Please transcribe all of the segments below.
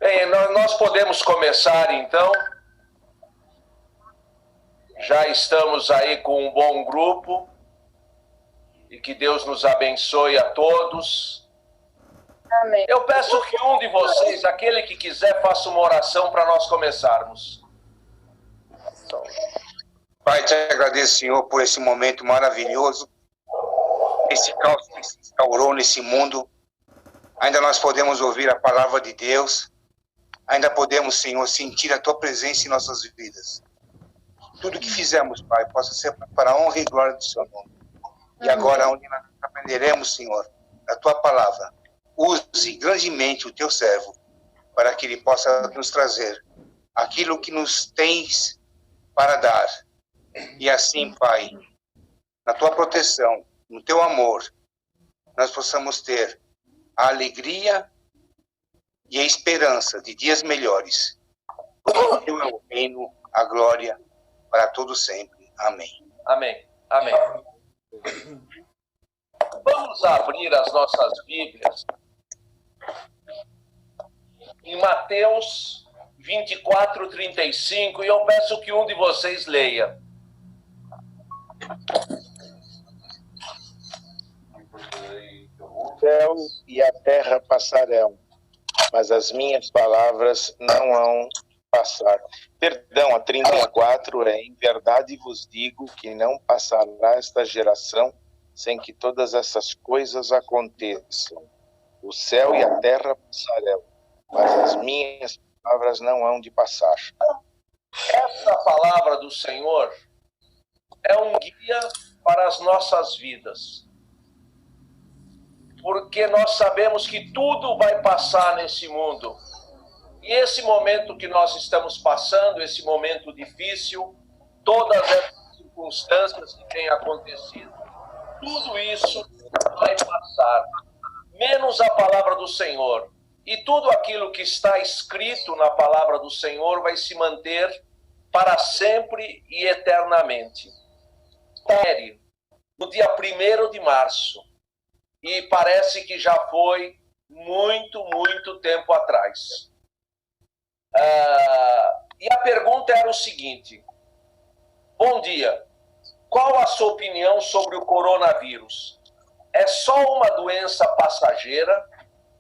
Bem, nós podemos começar então. Já estamos aí com um bom grupo e que Deus nos abençoe a todos. Amém. Eu peço que um de vocês, aquele que quiser, faça uma oração para nós começarmos. Pai, te agradeço, Senhor, por esse momento maravilhoso, esse caos que se instaurou nesse mundo. Ainda nós podemos ouvir a palavra de Deus, ainda podemos, Senhor, sentir a Tua presença em nossas vidas. Tudo que fizemos, Pai, possa ser para a honra e glória do Seu nome. E agora, onde nós aprenderemos, Senhor, a Tua palavra, use grandemente o Teu servo, para que ele possa nos trazer aquilo que nos tens para dar. E assim, Pai, na Tua proteção, no Teu amor, nós possamos ter a alegria e a esperança de dias melhores. O Teu é o reino, a glória, para todo sempre. Amém. Amém. Amém. Vamos abrir as nossas Bíblias em Mateus 24:35, e eu peço que um de vocês leia. O céu e a terra passarão, mas as minhas palavras não hão passar. Perdão, a 34 é: em verdade vos digo que não passará esta geração sem que todas essas coisas aconteçam. O céu e a terra passarão, mas as minhas palavras não hão de passar. Essa palavra do Senhor é um guia para as nossas vidas, porque nós sabemos que tudo vai passar nesse mundo. E esse momento que nós estamos passando, esse momento difícil, todas essas circunstâncias que têm acontecido, tudo isso vai passar, menos a palavra do Senhor. E tudo aquilo que está escrito na palavra do Senhor vai se manter para sempre e eternamente. No dia 1º de março, e parece que já foi muito tempo atrás. E a pergunta era o seguinte: bom dia, qual a sua opinião sobre o coronavírus? É só uma doença passageira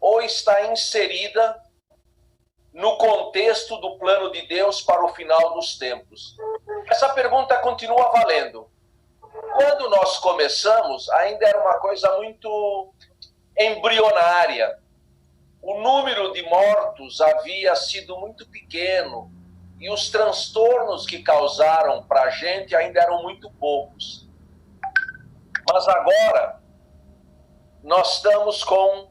ou está inserida no contexto do plano de Deus para o final dos tempos? Essa pergunta continua valendo. Quando nós começamos, ainda era uma coisa muito embrionária. O número de mortos havia sido muito pequeno e os transtornos que causaram para a gente ainda eram muito poucos. Mas agora, nós estamos com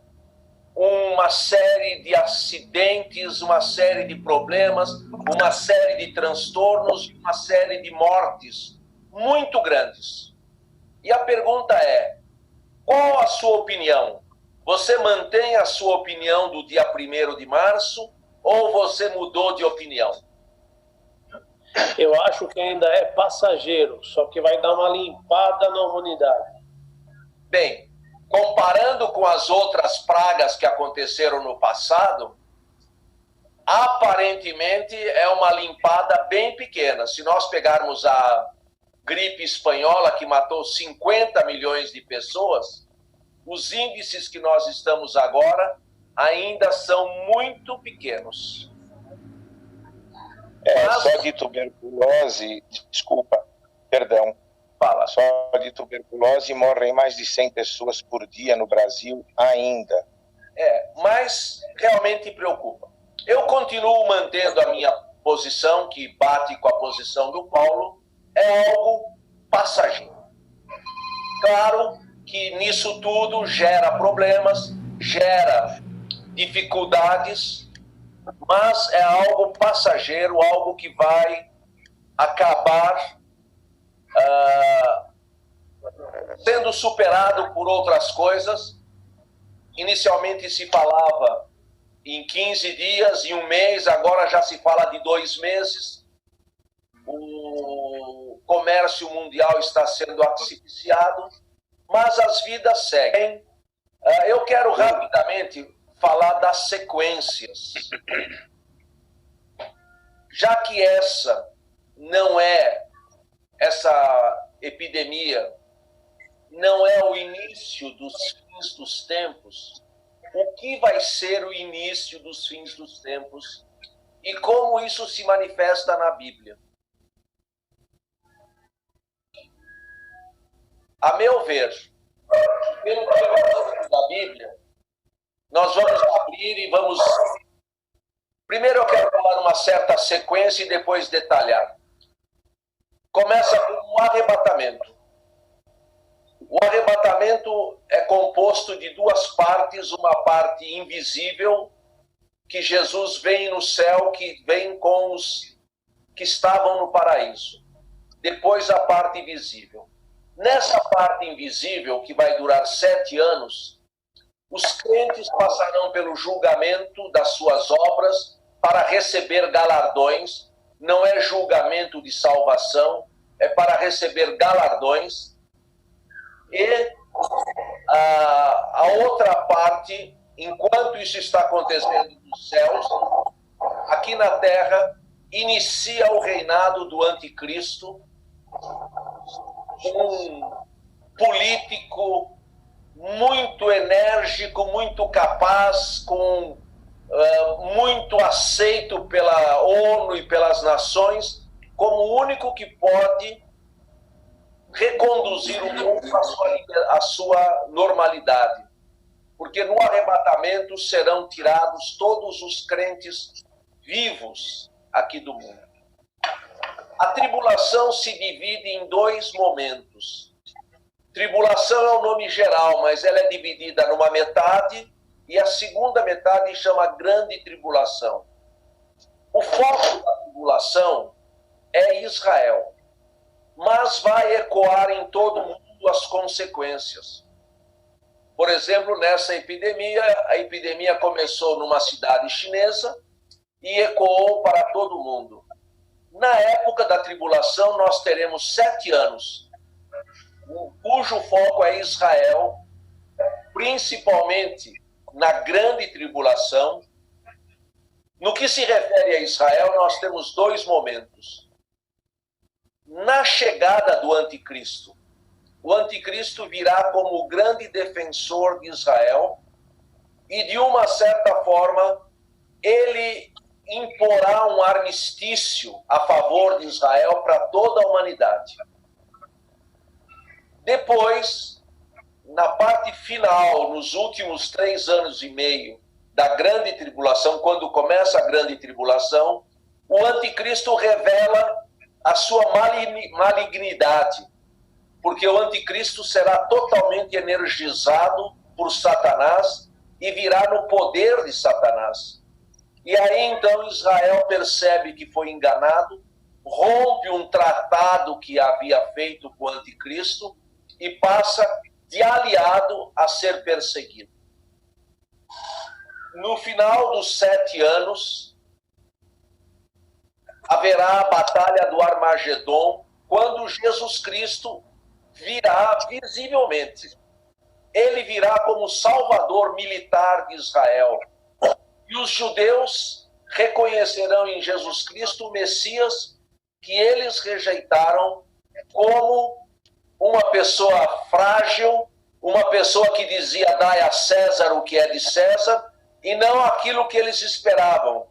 uma série de acidentes, uma série de problemas, uma série de transtornos, uma série de mortes muito grandes. E a pergunta é: qual a sua opinião? Você mantém a sua opinião do dia 1º de março ou você mudou de opinião? Eu acho que ainda é passageiro, só que vai dar uma limpada na humanidade. Bem, comparando com as outras pragas que aconteceram no passado, aparentemente é uma limpada bem pequena. Se nós pegarmos a gripe espanhola, que matou 50 milhões de pessoas, os índices que nós estamos agora ainda são muito pequenos. Só de tuberculose, Fala. Só de tuberculose morrem mais de 100 pessoas por dia no Brasil ainda. Mas realmente preocupa. Eu continuo mantendo a minha posição, que bate com a posição do Paulo, é algo passageiro. Claro que nisso tudo gera problemas, gera dificuldades, mas é algo passageiro, algo que vai acabar sendo superado por outras coisas. Inicialmente se falava em 15 dias, em um mês, agora já se fala de 2 meses. O comércio mundial está sendo asfixiado, mas as vidas seguem. Eu quero rapidamente falar das sequências. Já que essa epidemia não é o início dos fins dos tempos, o que vai ser o início dos fins dos tempos e como isso se manifesta na Bíblia? A meu ver, pelo que da Bíblia, nós vamos abrir e vamos... Primeiro eu quero falar uma certa sequência e depois detalhar. Começa com o arrebatamento. O arrebatamento é composto de duas partes, uma parte invisível, que Jesus vem no céu, que vem com os que estavam no paraíso. Depois a parte visível. Nessa parte invisível, que vai durar 7 anos, os crentes passarão pelo julgamento das suas obras para receber galardões. Não é julgamento de salvação, é para receber galardões. E a outra parte, enquanto isso está acontecendo nos céus, aqui na terra, inicia o reinado do anticristo, um político muito enérgico, muito capaz, muito aceito pela ONU e pelas nações, como o único que pode reconduzir o mundo à sua normalidade. Porque no arrebatamento serão tirados todos os crentes vivos aqui do mundo. A tribulação se divide em 2 momentos. Tribulação é o nome geral, mas ela é dividida numa metade e a segunda metade chama Grande Tribulação. O foco da tribulação é Israel, mas vai ecoar em todo mundo as consequências. Por exemplo, nessa epidemia, a epidemia começou numa cidade chinesa e ecoou para todo mundo. Na época da tribulação, nós teremos 7 anos, cujo foco é Israel, principalmente na grande tribulação. No que se refere a Israel, nós temos 2 momentos. Na chegada do anticristo, o anticristo virá como o grande defensor de Israel e, de uma certa forma, ele imporá um armistício a favor de Israel para toda a humanidade. Depois, na parte final, nos últimos 3 anos e meio da grande tribulação, quando começa a grande tribulação, o anticristo revela a sua malignidade, porque o anticristo será totalmente energizado por Satanás e virá no poder de Satanás. E aí então Israel percebe que foi enganado, rompe um tratado que havia feito com o anticristo e passa de aliado a ser perseguido. No final dos 7 anos, haverá a batalha do Armagedon, quando Jesus Cristo virá visivelmente. Ele virá como salvador militar de Israel. E os judeus reconhecerão em Jesus Cristo o Messias que eles rejeitaram como uma pessoa frágil, uma pessoa que dizia: dai a César o que é de César, e não aquilo que eles esperavam.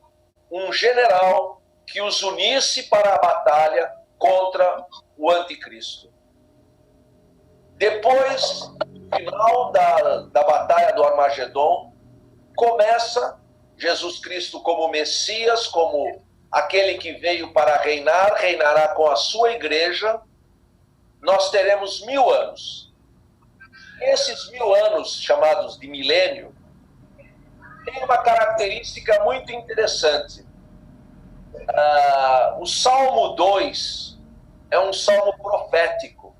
Um general que os unisse para a batalha contra o anticristo. Depois, no final da batalha do Armagedon, começa Jesus Cristo como Messias, como aquele que veio para reinar, reinará com a sua igreja. Nós teremos 1000 anos. Esses 1000 anos, chamados de milênio, têm uma característica muito interessante. O Salmo 2 é um salmo profético.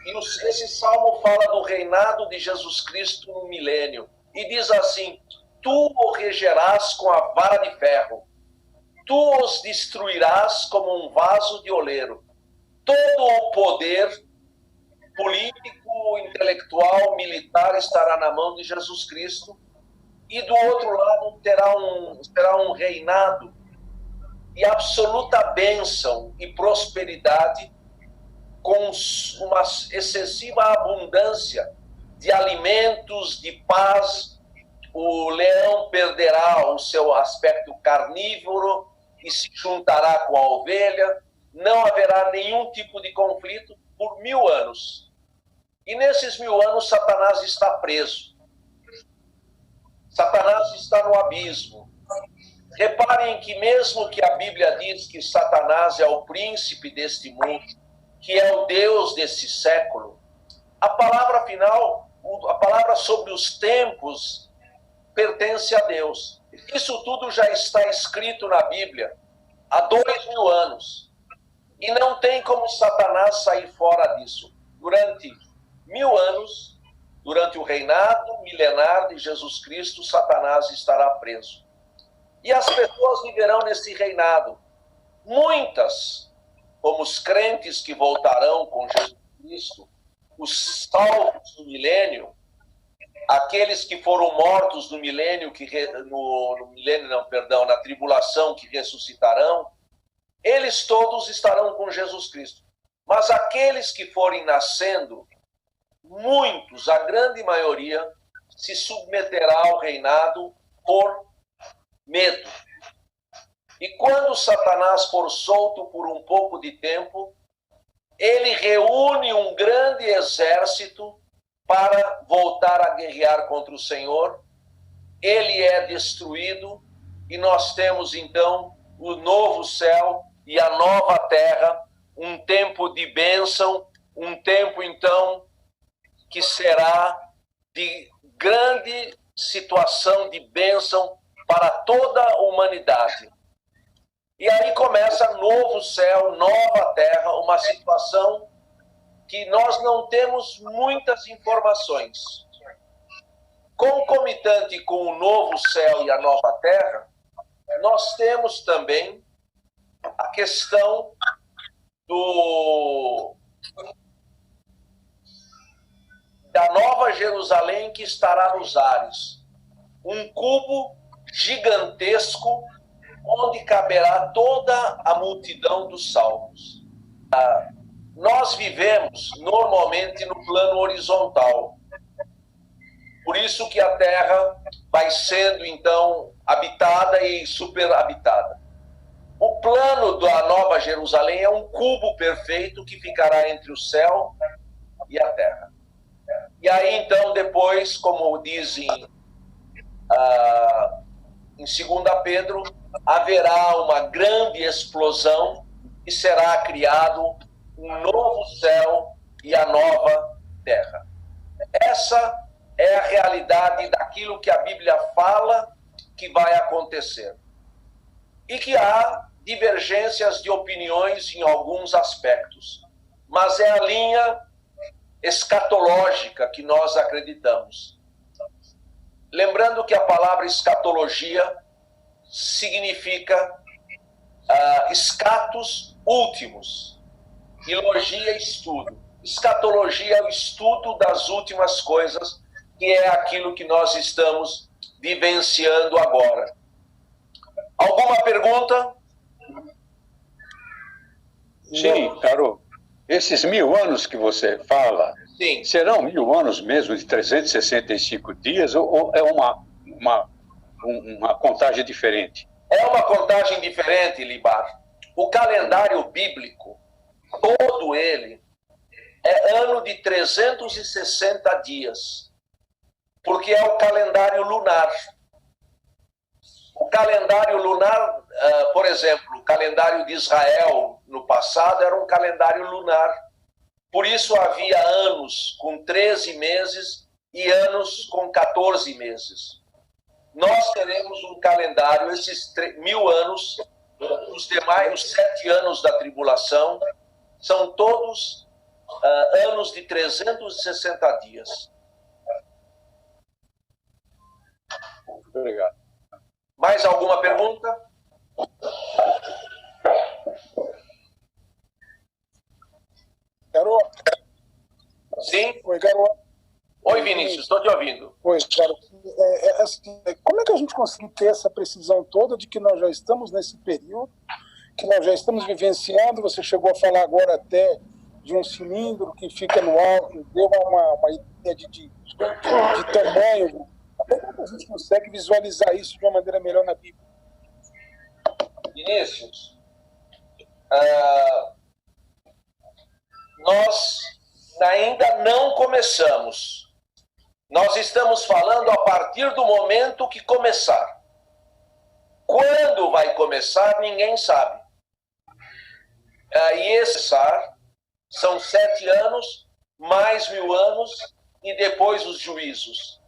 E esse salmo fala do reinado de Jesus Cristo no milênio. E diz assim: tu o regerás com a vara de ferro, tu os destruirás como um vaso de oleiro. Todo o poder político, intelectual, militar estará na mão de Jesus Cristo, e do outro lado terá um reinado de absoluta bênção e prosperidade, com uma excessiva abundância de alimentos, de paz. O leão perderá o seu aspecto carnívoro e se juntará com a ovelha. Não haverá nenhum tipo de conflito por 1000 anos. E nesses 1000 anos, Satanás está preso. Satanás está no abismo. Reparem que mesmo que a Bíblia diz que Satanás é o príncipe deste mundo, que é o Deus desse século, a palavra final, a palavra sobre os tempos, pertence a Deus. Isso tudo já está escrito na Bíblia há 2000 anos. E não tem como Satanás sair fora disso. Durante 1000 anos, durante o reinado milenar de Jesus Cristo, Satanás estará preso. E as pessoas viverão nesse reinado. Muitas, como os crentes que voltarão com Jesus Cristo, os salvos do milênio, aqueles que foram mortos no milênio, na tribulação, que ressuscitarão, eles todos estarão com Jesus Cristo. Mas aqueles que forem nascendo, muitos, a grande maioria, se submeterá ao reinado por medo. E quando Satanás for solto por um pouco de tempo, ele reúne um grande exército para voltar a guerrear contra o Senhor. Ele é destruído e nós temos então o novo céu e a nova terra, um tempo de bênção, um tempo então que será de grande situação de bênção para toda a humanidade. E aí começa novo céu, nova terra, uma situação que nós não temos muitas informações. Concomitante com o novo céu e a nova terra, nós temos também a questão da Nova Jerusalém, que estará nos ares. Um cubo gigantesco onde caberá toda a multidão dos salvos. Nós vivemos normalmente no plano horizontal. Por isso que a Terra vai sendo, então, habitada e superhabitada. O plano da Nova Jerusalém é um cubo perfeito que ficará entre o céu e a terra. E aí, então, depois, como dizem em 2 Pedro, haverá uma grande explosão e será criado um novo céu e a nova terra. Essa é a realidade daquilo que a Bíblia fala que vai acontecer. E que há divergências de opiniões em alguns aspectos, mas é a linha escatológica que nós acreditamos. Lembrando que a palavra escatologia significa escatos últimos, e logia estudo. Escatologia é o estudo das últimas coisas, que é aquilo que nós estamos vivenciando agora. Alguma pergunta? Sim, Caro. Esses 1000 anos que você fala, sim, serão 1000 anos mesmo de 365 dias ou é uma contagem diferente? É uma contagem diferente, Libar. O calendário bíblico, todo ele, é ano de 360 dias, porque é o calendário lunar. O calendário lunar, por exemplo, o calendário de Israel no passado era um calendário lunar. Por isso havia anos com 13 meses e anos com 14 meses. Nós teremos um calendário, esses 1000 anos, os demais, os 7 anos da tribulação, são todos anos de 360 dias. Obrigado. Mais alguma pergunta? Garoto. Sim? Oi, garoto. Oi, Vinícius, estou te ouvindo. Pois, garoto. como é que a gente conseguiu ter essa precisão toda de que nós já estamos nesse período, que nós já estamos vivenciando? Você chegou a falar agora até de um cilindro que fica no alto, deu uma ideia de tamanho. Como é que a gente consegue visualizar isso de uma maneira melhor na Bíblia? Vinícius, nós ainda não começamos. Nós estamos falando a partir do momento que começar. Quando vai começar, ninguém sabe. E esse são 7 anos, mais 1000 anos, e depois os juízos.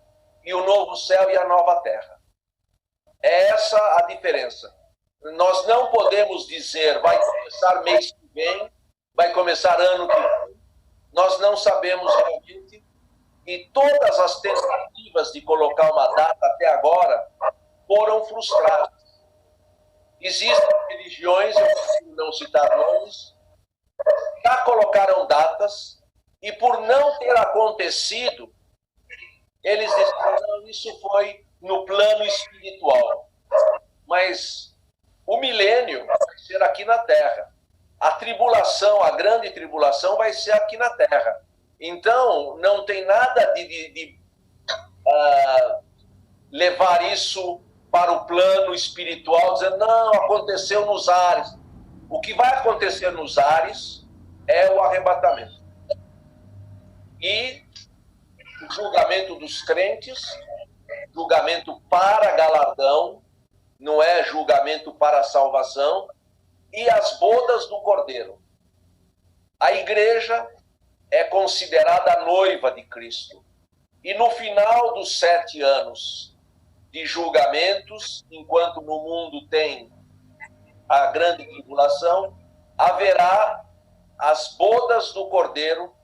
E o novo céu e a nova terra. É essa a diferença. Nós não podemos dizer, vai começar mês que vem, vai começar ano que vem. Nós não sabemos realmente. E todas as tentativas de colocar uma data até agora foram frustradas. Existem religiões, eu preciso não citar nomes, já colocaram datas e por não ter acontecido, eles disseram, não, isso foi no plano espiritual. Mas o milênio vai ser aqui na Terra. A tribulação, a grande tribulação vai ser aqui na Terra. Então, não tem nada de levar isso para o plano espiritual, dizendo, não, aconteceu nos ares. O que vai acontecer nos ares é o arrebatamento. E o julgamento dos crentes, julgamento para galardão, não é julgamento para salvação, e as bodas do Cordeiro. A igreja é considerada a noiva de Cristo. E no final dos 7 anos de julgamentos, enquanto no mundo tem a grande tribulação, haverá as bodas do Cordeiro,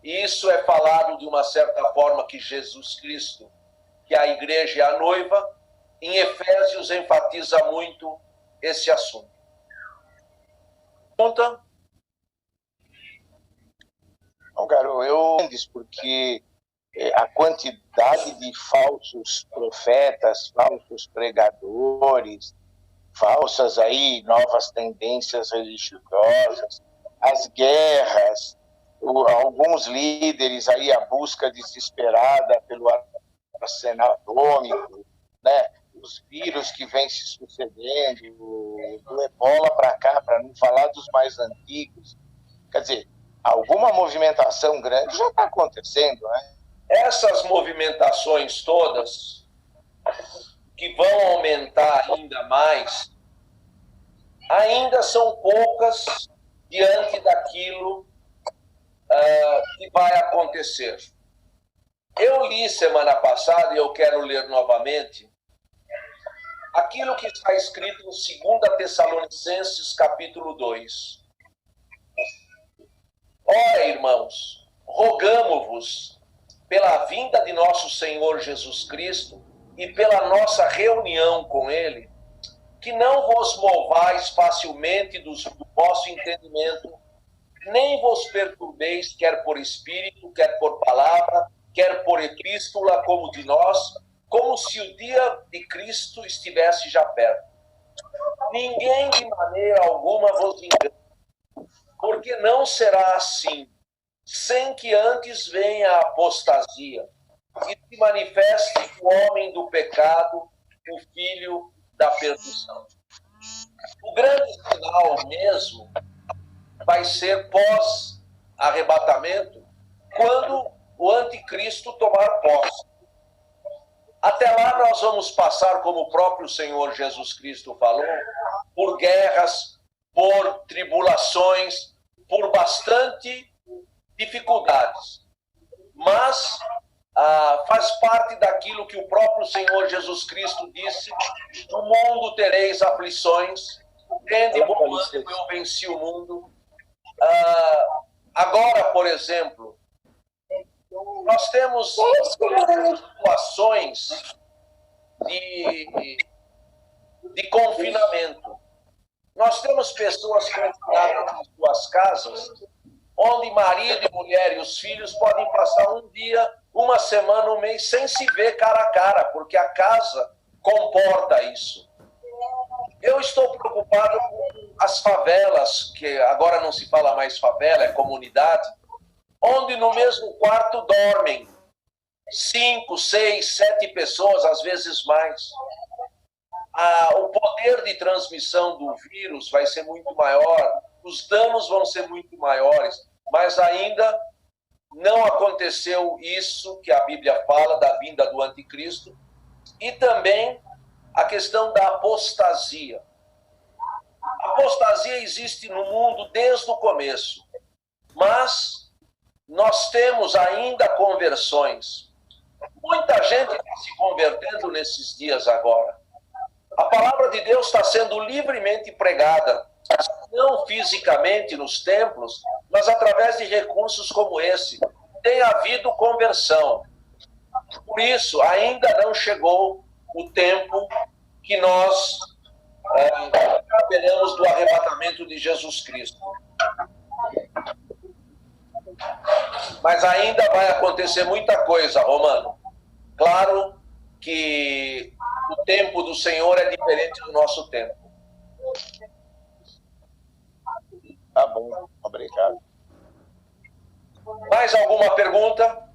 e isso é falado de uma certa forma que Jesus Cristo, que a igreja é a noiva, em Efésios enfatiza muito esse assunto. Pergunta? Não, Garo, eu porque a quantidade de falsos profetas, falsos pregadores, falsas aí novas tendências religiosas, as guerras, alguns líderes aí a busca desesperada pelo arsenal atômico, né? Os vírus que vêm se sucedendo, do ebola para cá, para não falar dos mais antigos. Quer dizer, alguma movimentação grande já está acontecendo, né? Essas movimentações todas, que vão aumentar ainda mais, ainda são poucas diante daquilo que vai acontecer. Eu li semana passada, e eu quero ler novamente, aquilo que está escrito em 2 Tessalonicenses, capítulo 2. Ora, irmãos, rogamo-vos, pela vinda de nosso Senhor Jesus Cristo e pela nossa reunião com Ele, que não vos movais facilmente do vosso entendimento, nem vos perturbeis, quer por espírito, quer por palavra, quer por epístola, como de nós, como se o dia de Cristo estivesse já perto. Ninguém de maneira alguma vos engane, porque não será assim, sem que antes venha a apostasia e se manifeste o homem do pecado, o filho da perdição. O grande sinal mesmo vai ser pós-arrebatamento, quando o anticristo tomar posse. Até lá nós vamos passar, como o próprio Senhor Jesus Cristo falou, por guerras, por tribulações, por bastante dificuldades. Mas faz parte daquilo que o próprio Senhor Jesus Cristo disse: no mundo tereis aflições, tende bom ânimo, eu venci o mundo. Agora, por exemplo, nós temos situações de confinamento. Nós temos pessoas confinadas em suas casas onde marido e mulher e os filhos podem passar um dia, uma semana, um mês, sem se ver cara a cara, porque a casa comporta isso. Eu estou preocupado com as favelas, que agora não se fala mais favela, é comunidade, onde no mesmo quarto dormem 5, 6, 7 pessoas, às vezes mais. O poder de transmissão do vírus vai ser muito maior, os danos vão ser muito maiores, mas ainda não aconteceu isso que a Bíblia fala da vinda do anticristo, e também a questão da apostasia. A apostasia existe no mundo desde o começo, mas nós temos ainda conversões. Muita gente está se convertendo nesses dias agora. A palavra de Deus está sendo livremente pregada, não fisicamente nos templos, mas através de recursos como esse. Tem havido conversão. Por isso, ainda não chegou o tempo que nós esperamos do arrebatamento de Jesus Cristo. Mas ainda vai acontecer muita coisa, Romano. Claro que o tempo do Senhor é diferente do nosso tempo. Tá bom, obrigado. Mais alguma pergunta?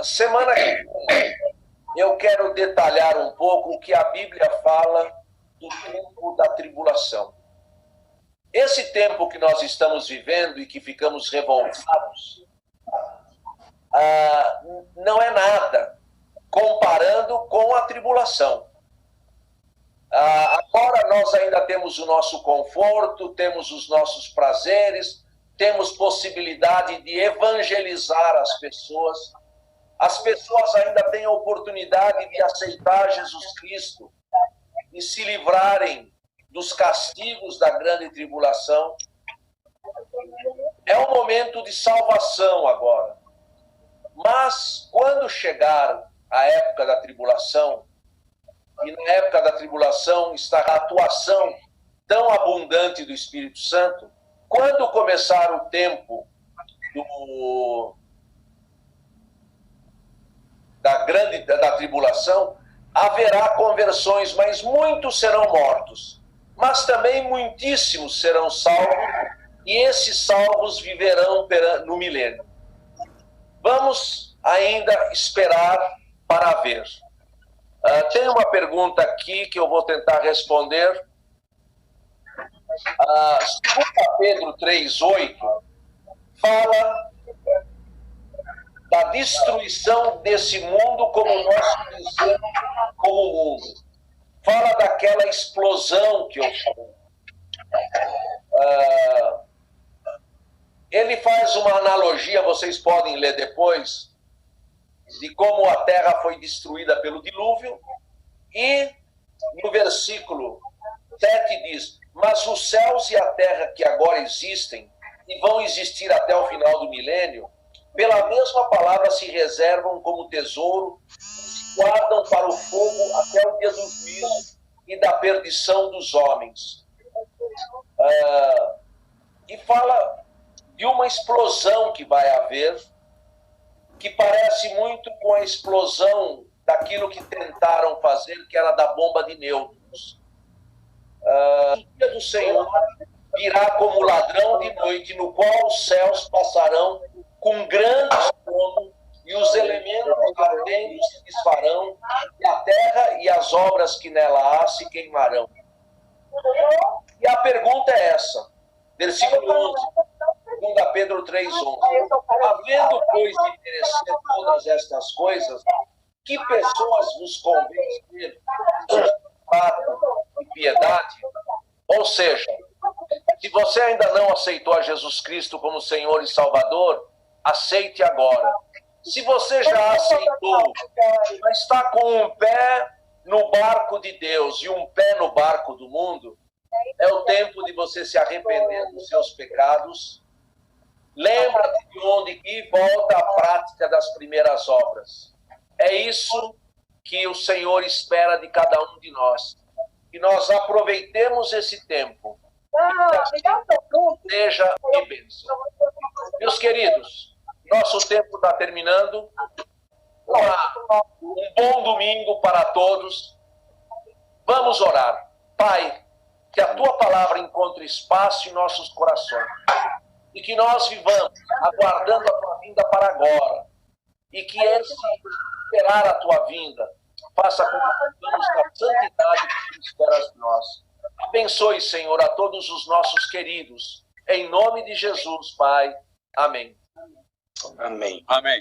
Semana que vem, eu quero detalhar um pouco o que a Bíblia fala do tempo da tribulação. Esse tempo que nós estamos vivendo e que ficamos revoltados, não é nada comparando com a tribulação. Agora nós ainda temos o nosso conforto, temos os nossos prazeres, temos possibilidade de evangelizar as pessoas. As pessoas ainda têm a oportunidade de aceitar Jesus Cristo e se livrarem dos castigos da grande tribulação. É um momento de salvação agora. Mas quando chegar a época da tribulação, e na época da tribulação está a atuação tão abundante do Espírito Santo, quando começar o tempo da tribulação, haverá conversões, mas muitos serão mortos. Mas também muitíssimos serão salvos, e esses salvos viverão no milênio. Vamos ainda esperar para ver. Tem uma pergunta aqui que eu vou tentar responder. 2 Pedro 3,8 fala da destruição desse mundo como nós conhecemos como mundo. Fala daquela explosão que eu falei. Ele faz uma analogia, vocês podem ler depois, de como a terra foi destruída pelo dilúvio, e no versículo 7 diz: mas os céus e a terra que agora existem e vão existir até o final do milênio, pela mesma palavra se reservam como tesouro, se guardam para o fogo até o dia do juízo e da perdição dos homens. E fala de uma explosão que vai haver, que parece muito com a explosão daquilo que tentaram fazer, que era da bomba de nêutrons. O dia do Senhor virá como ladrão de noite, no qual os céus passarão com grande estrondo, e os elementos ardentes se desfarão, e a terra e as obras que nela há se queimarão. E a pergunta é essa, versículo 11, 2 Pedro 3,11. Havendo, pois, de merecer todas estas coisas, que pessoas vos convém ter fato e piedade? Ou seja, se você ainda não aceitou a Jesus Cristo como Senhor e Salvador, aceite agora. Se você já aceitou, mas está com um pé no barco de Deus e um pé no barco do mundo, é o tempo de você se arrepender dos seus pecados. Lembra-te de onde e volta à prática das primeiras obras. É isso que o Senhor espera de cada um de nós. que nós aproveitemos esse tempo. Seja de bênção. Meus queridos, nosso tempo está terminando. Um bom domingo para todos. Vamos orar. Pai, que a tua palavra encontre espaço em nossos corações e que nós vivamos aguardando a tua vinda para agora e que esse esperar a tua vinda faça com que vivamos na santidade que tu esperas de nós. Abençoe, Senhor, a todos os nossos queridos. Em nome de Jesus, Pai. Amém. Amém. Amém.